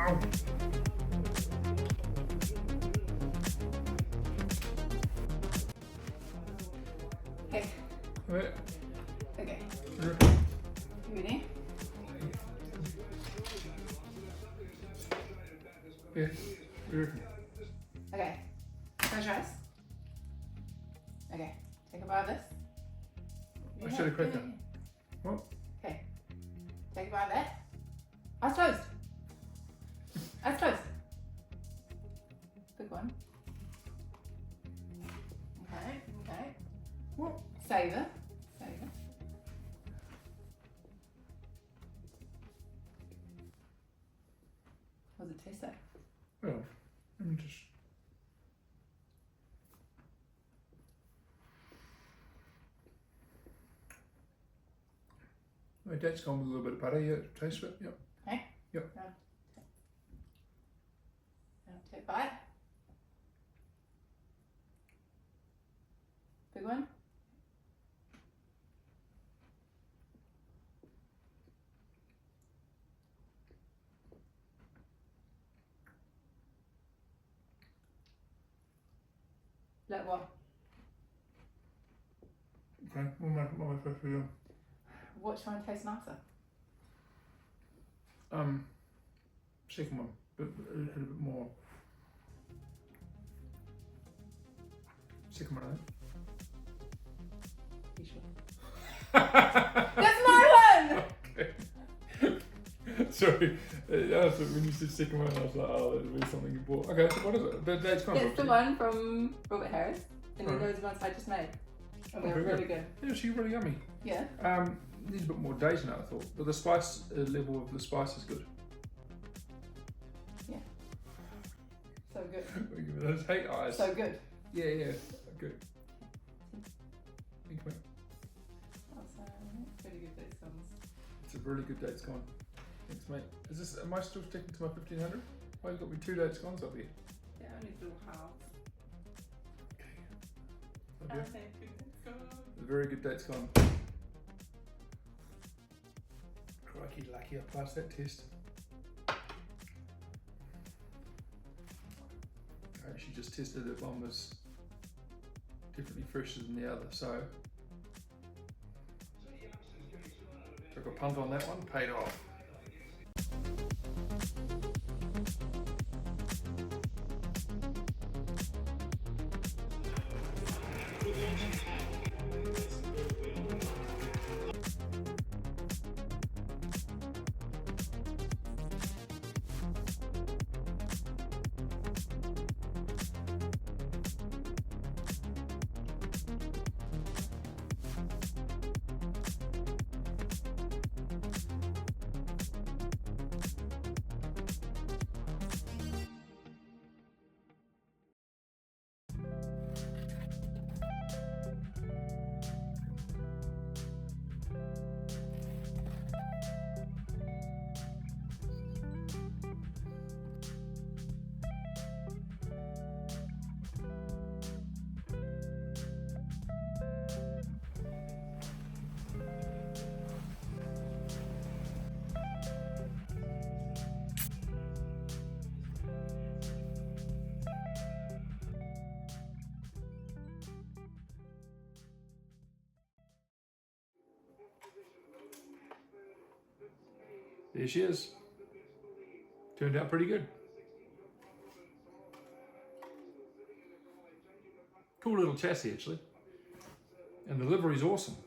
Okay. Right. Okay. Yeah. You ready? Yeah. Yeah. Okay. Close your eyes. Okay. Take a bite of this. I should have cracked it. What? Okay. Take a bite of that. Eyes closed. Eyes closed. Good one. Okay. Okay. What? Savour. Savour. What does it taste like? Well, let me just. My date's gone with a little bit of butter. Yeah, taste it. Yep. Okay. Yep. Now take a bite. Big one. Like what? Okay. What am I supposed to do? Which one tastes nicer? Second one, but a little bit more. Second one, I You sure? think. That's my one! Okay. Sorry, when you said second one, I was like, oh, that'll be something you bought. Okay, so what is it? The date's gone. It's the one from Robert Harris, and then Right. those ones I just made. And Oh, they're very really good. Yeah, she's really yummy. Yeah. Needs a bit more date in it, I thought, but the spice level of the spice is good. So good. Give me those hate eyes. So good. Yeah, yeah, good. Thank you, mate. That's pretty good these ones. It's a really good date's gone. Thanks, mate. Is this? Am I still sticking to my 1500? Why you got me 2 dates gone up here? They're only little halves. Okay. Okay, good. A very good date's gone. Crikey, lucky I passed that test. I actually just tested if one was definitely fresher than the other, so took a punt on that one, paid off. There she is. Turned out pretty good. Cool little chassis actually. And the livery's awesome.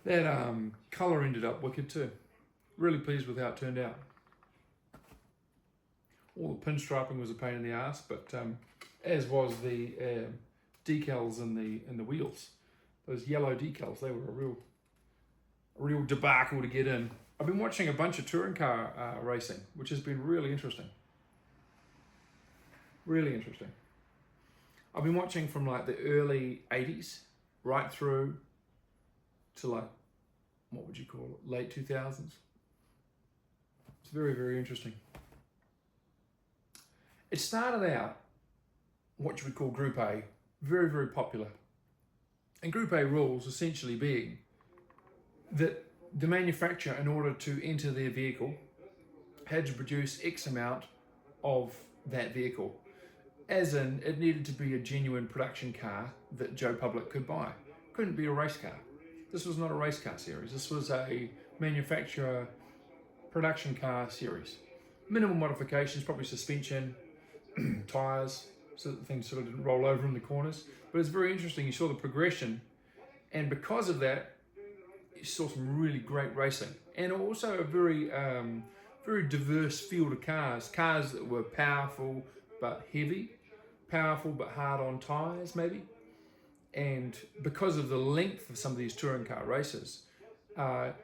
That colour ended up wicked too. Really pleased with how it turned out. All the pinstriping was a pain in the ass, but as was the decals in the wheels. Those yellow decals, they were a real debacle to get in. I've been watching a bunch of touring car racing, which has been really interesting. Really interesting. I've been watching from like the early 80s right through to like, what would you call it, late 2000s. It's very, very interesting. It started out what you would call Group A, very, very popular. And Group A rules essentially being that the manufacturer, in order to enter their vehicle, had to produce X amount of that vehicle. As in, it needed to be a genuine production car that Joe Public could buy. Couldn't be a race car. This was not a race car series. This was a manufacturer production car series. Minimal modifications, probably suspension, tyres, so that things sort of didn't roll over in the corners. But it's very interesting. You saw the progression, and because of that, you saw some really great racing, and also a very diverse field of cars that were powerful but heavy, powerful but hard on tyres maybe. And because of the length of some of these touring car races,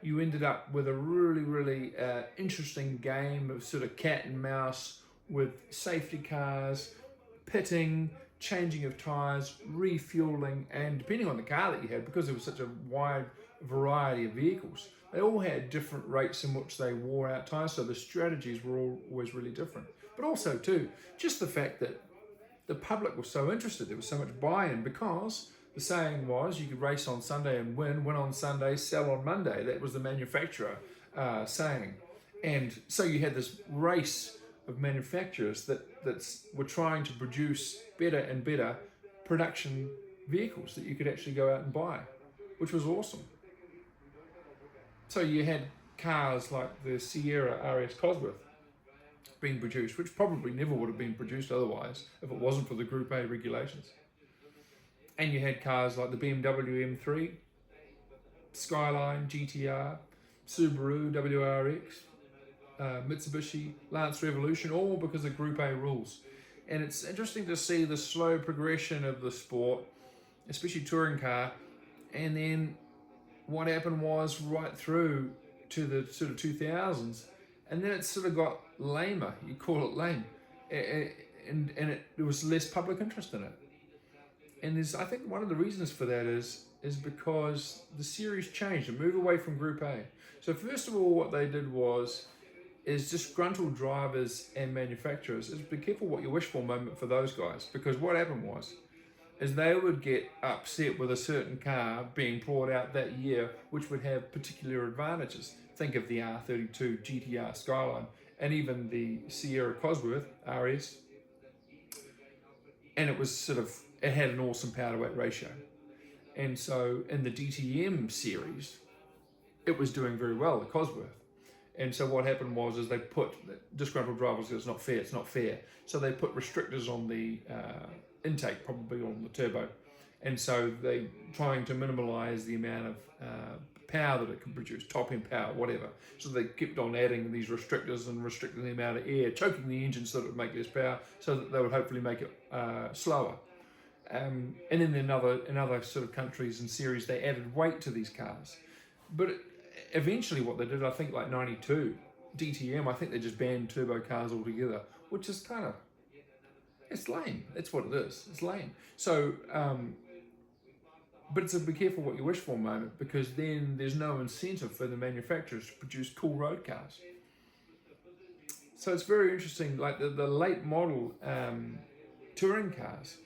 you ended up with a really interesting game of sort of cat and mouse with safety cars, pitting, changing of tyres, refueling, and depending on the car that you had, because there was such a wide variety of vehicles, they all had different rates in which they wore out tyres, so the strategies were always really different. But also too, just the fact that the public was so interested, there was so much buy-in, because the saying was you could race on Sunday and win on Sunday, sell on Monday. That was the manufacturer saying. And so you had this race of manufacturers that were trying to produce better and better production vehicles that you could actually go out and buy, which was awesome. So you had cars like the Sierra RS Cosworth being produced, which probably never would have been produced otherwise if it wasn't for the Group A regulations. And you had cars like the BMW M3, Skyline, GTR, Subaru, WRX, Mitsubishi, Lance Revolution, all because of Group A rules. And it's interesting to see the slow progression of the sport, especially touring car, and then what happened was right through to the sort of 2000s, and then it sort of got lamer, you call it lame, and there was less public interest in it. And I think one of the reasons for that is because the series changed and moved away from Group A. So first of all, what they did is disgruntled drivers and manufacturers, is be careful what you wish for moment for those guys, because what happened is they would get upset with a certain car being brought out that year which would have particular advantages. Think of the R32 GTR Skyline and even the Sierra Cosworth RS. And it had an awesome power to weight ratio. And so in the DTM series, it was doing very well, the Cosworth. And so what happened was they put disgruntled drivers, it's not fair. So they put restrictors on the intake, probably on the turbo. And so they trying to minimize the amount of power that it could produce, top end power, whatever. So they kept on adding these restrictors and restricting the amount of air, choking the engine so that it would make less power, so that they would hopefully make it slower. And then in other sort of countries and series, they added weight to these cars. But eventually what they did, I think like 92, DTM, I think they just banned turbo cars altogether, which is kind of, it's lame. That's what it is. It's lame. So, but it's a be careful what you wish for moment, because then there's no incentive for the manufacturers to produce cool road cars. So it's very interesting, like the late model touring cars,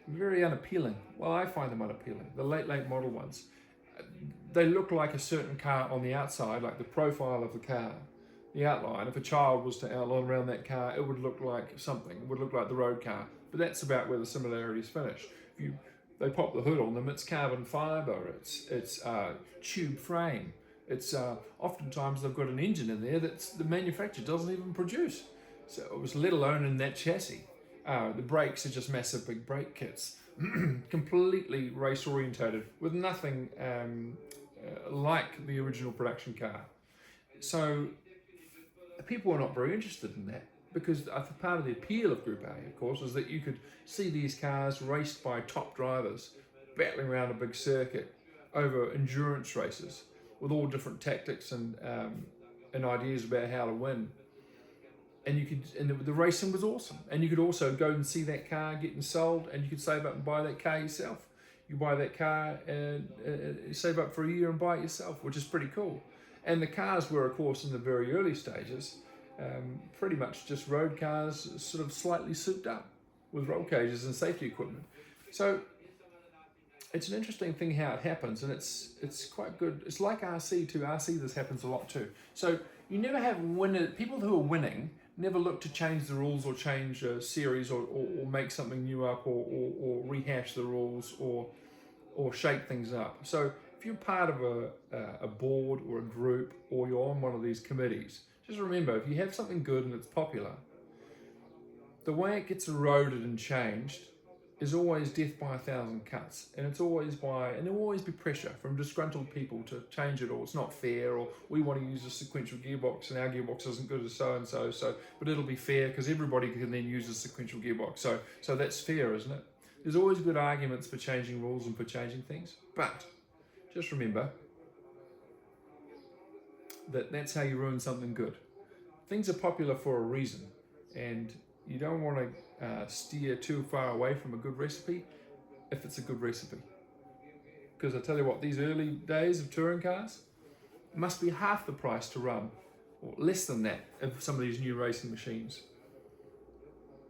very unappealing. Well, I find them unappealing. The late model ones, they look like a certain car on the outside, like the profile of the car, the outline. If a child was to outline around that car, it would look like something. It would look like the road car. But that's about where the similarities finish. They pop the hood on them, it's carbon fibre, it's tube frame. It's oftentimes they've got an engine in there that the manufacturer doesn't even produce. So it was let alone in that chassis. The brakes are just massive big brake kits, completely race orientated, with nothing like the original production car. So people were not very interested in that, because part of the appeal of Group A, of course, is that you could see these cars raced by top drivers battling around a big circuit over endurance races with all different tactics and ideas about how to win. And the racing was awesome. And you could also go and see that car getting sold, and you could save up and buy that car yourself. You buy that car and save up for a year and buy it yourself, which is pretty cool. And the cars were, of course, in the very early stages, pretty much just road cars, sort of slightly souped up with roll cages and safety equipment. So it's an interesting thing how it happens, and it's quite good. It's like RC too. RC, this happens a lot too. So You never have people who are winning never look to change the rules or change a series or make something new up or rehash the rules or shake things up. So if you're part of a board or a group or you're on one of these committees, just remember, if you have something good and it's popular, the way it gets eroded and changed is always death by 1,000 cuts, and there will always be pressure from disgruntled people to change it, or it's not fair, or we want to use a sequential gearbox and our gearbox isn't good as so and so, but it'll be fair because everybody can then use a sequential gearbox, so that's fair, isn't it? There's always good arguments for changing rules and for changing things, but just remember that that's how you ruin something good. Things are popular for a reason, and you don't want to steer too far away from a good recipe if it's a good recipe. Because I tell you what, these early days of touring cars must be half the price to run, or less than that, of some of these new racing machines.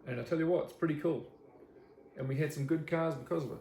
And I tell you what, it's pretty cool. And we had some good cars because of it.